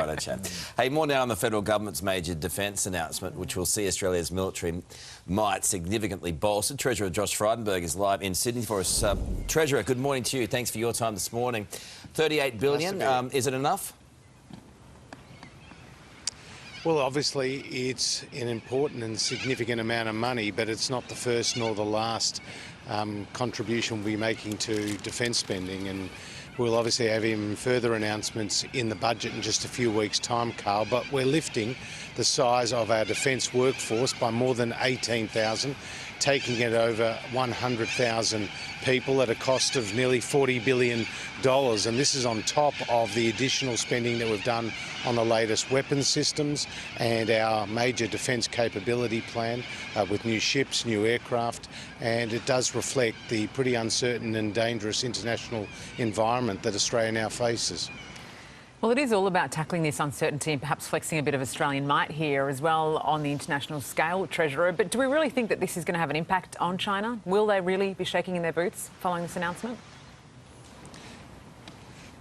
Righto, chap. Hey, more now on the federal government's major defence announcement, which will see Australia's military might significantly bolstered. Treasurer Josh Frydenberg is live in Sydney for us. Treasurer, good morning to you. Thanks for your time this morning. $38 billion, is it enough? Well, obviously, it's an important and significant amount of money, but it's not the first nor the last contribution we'll be making to defence spending. And we'll obviously have even further announcements in the budget in just a few weeks' time, Karl. But we're lifting the size of our defence workforce by more than 18,000, taking it over 100,000 people at a cost of nearly $40 billion. And this is on top of the additional spending that we've done on the latest weapons systems and our major defence capability plan with new ships, new aircraft. And it does reflect the pretty uncertain and dangerous international environment that Australia now faces. Well, it is all about tackling this uncertainty and perhaps flexing a bit of Australian might here as well on the international scale, Treasurer. But do we really think that this is going to have an impact on China? Will they really be shaking in their boots following this announcement?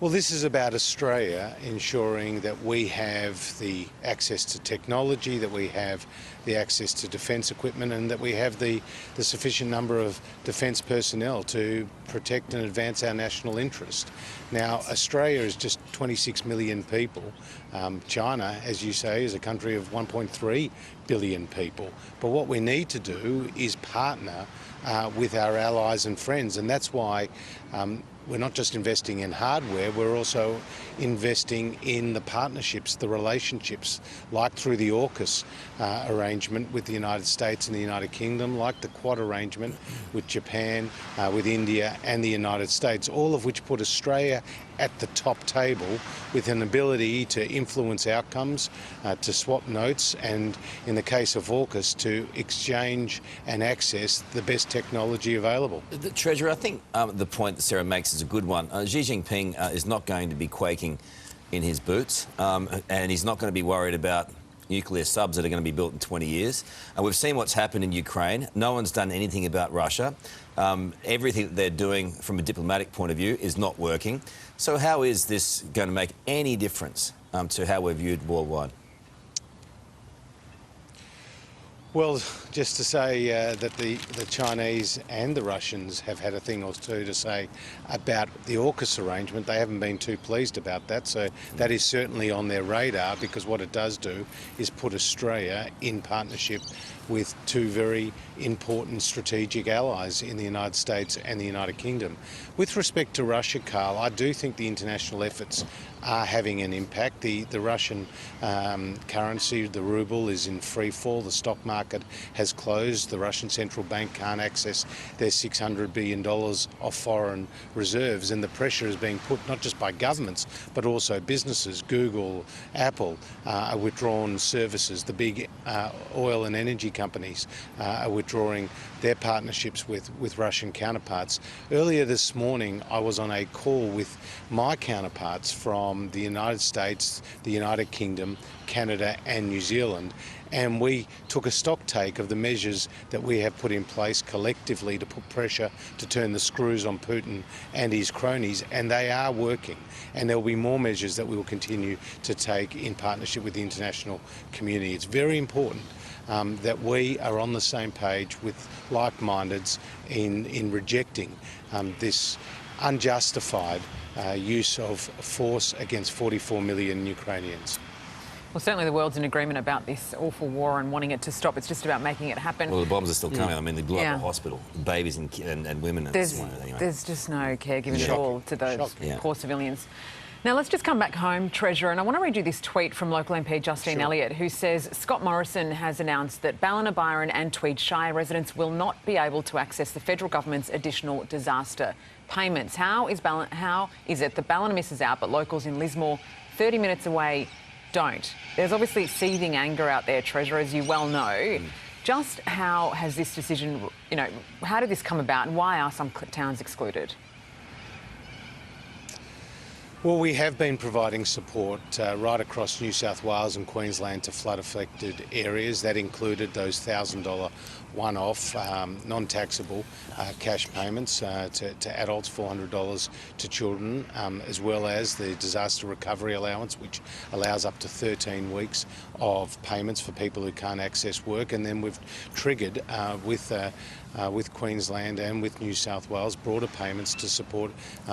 Well, this is about Australia ensuring that we have the access to technology, that we have the access to defence equipment, and that we have the sufficient number of defence personnel to protect and advance our national interest. Now, Australia is just 26 million people. China, as you say, is a country of 1.3 billion people. But what we need to do is partner with our allies and friends, and that's why we're not just investing in hardware, we're also investing in the partnerships, the relationships, like through the AUKUS arrangement with the United States and the United Kingdom, like the Quad arrangement with Japan, with India and the United States, all of which put Australia at the top table with an ability to influence outcomes, to swap notes, and in the case of AUKUS, to exchange and access the best technology available. The Treasurer, I think the point that Sarah makes is a good one. Xi Jinping is not going to be quaking in his boots, and he's not going to be worried about nuclear subs that are going to be built in 20 years. We've seen what's happened in Ukraine. No one's done anything about Russia. Everything that they're doing from a diplomatic point of view is not working. So how is this going to make any difference to how we're viewed worldwide? Well, just to say that the Chinese and the Russians have had a thing or two to say about the AUKUS arrangement. They haven't been too pleased about that, so that is certainly on their radar, because what it does do is put Australia in partnership with two very important strategic allies in the United States and the United Kingdom. With respect to Russia, Karl, I do think the international efforts are having an impact. The Russian currency, the ruble, is in free fall. The stock market has closed. The Russian central bank can't access their $600 billion of foreign reserves, and the pressure is being put not just by governments but also businesses. Google, Apple are withdrawing services. The big oil and energy companies are withdrawing their partnerships with Russian counterparts. Earlier this morning, I was on a call with my counterparts from the United States, the United Kingdom, Canada and New Zealand, and we took a stock take of the measures that we have put in place collectively to put pressure to turn the screws on Putin and his cronies, and they are working. And there will be more measures that we will continue to take in partnership with the international community. It's very important that we are on the same page with like-mindeds in rejecting this unjustified use of force against 44 million Ukrainians. Well, certainly the world's in agreement about this awful war and wanting it to stop. It's just about making it happen. Well, the bombs are still coming. I mean, they blew up a hospital, babies and women. There's just no caregiving at all to those poor civilians. Now, let's just come back home, Treasurer, and I want to read you this tweet from local MP Justine Elliott, who says Scott Morrison has announced that Ballina, Byron and Tweed Shire residents will not be able to access the federal government's additional disaster payments. How is it that Ballina misses out, but locals in Lismore, 30 minutes away, don't? There's obviously seething anger out there, Treasurer, as you well know. Just how has this decision, how did this come about, and why are some towns excluded? Well, we have been providing support right across New South Wales and Queensland to flood-affected areas. That included those $1,000 one-off, non-taxable cash payments to adults, $400 to children, as well as the disaster recovery allowance, which allows up to 13 weeks of payments for people who can't access work. And then we've triggered with Queensland and with New South Wales broader payments to support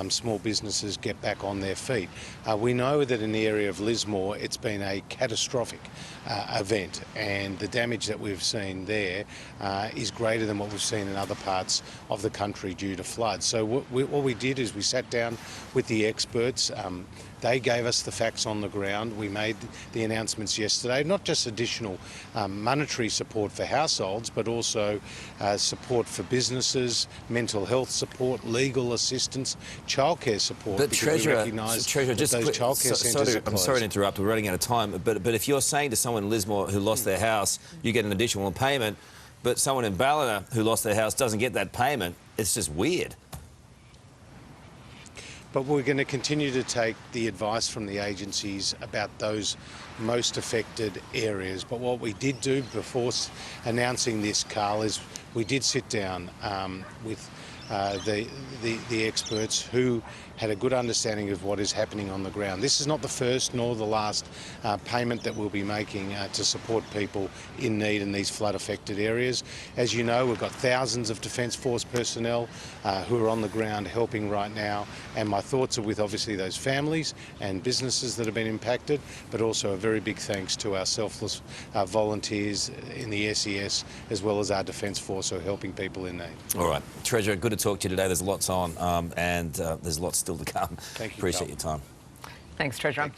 small businesses get back on their feet. We know that in the area of Lismore it's been a catastrophic event, and the damage that we've seen there is greater than what we've seen in other parts of the country due to floods. So what we did is we sat down with the experts. They gave us the facts on the ground. We made the announcements yesterday, not just additional monetary support for households, but also support for businesses, mental health support, legal assistance, childcare support. But Treasurer, just those childcare centres are closed. I'm sorry to interrupt, we're running out of time, but if you're saying to someone in Lismore who lost their house, you get an additional payment, but someone in Ballina who lost their house doesn't get that payment, it's just weird. But we're going to continue to take the advice from the agencies about those most affected areas. But what we did do before announcing this, Karl, is we did sit down with the experts who had a good understanding of what is happening on the ground. This is not the first nor the last payment that we'll be making to support people in need in these flood-affected areas. As you know, we've got thousands of Defence Force personnel who are on the ground helping right now, and my thoughts are with obviously those families and businesses that have been impacted, but also a very big thanks to our selfless volunteers in the SES as well as our Defence Force who are helping people in need. All right. Treasurer, good to talk to you today. There's lots on and there's lots still to come. Thank you, Appreciate Karl. your time. Thanks, Treasurer.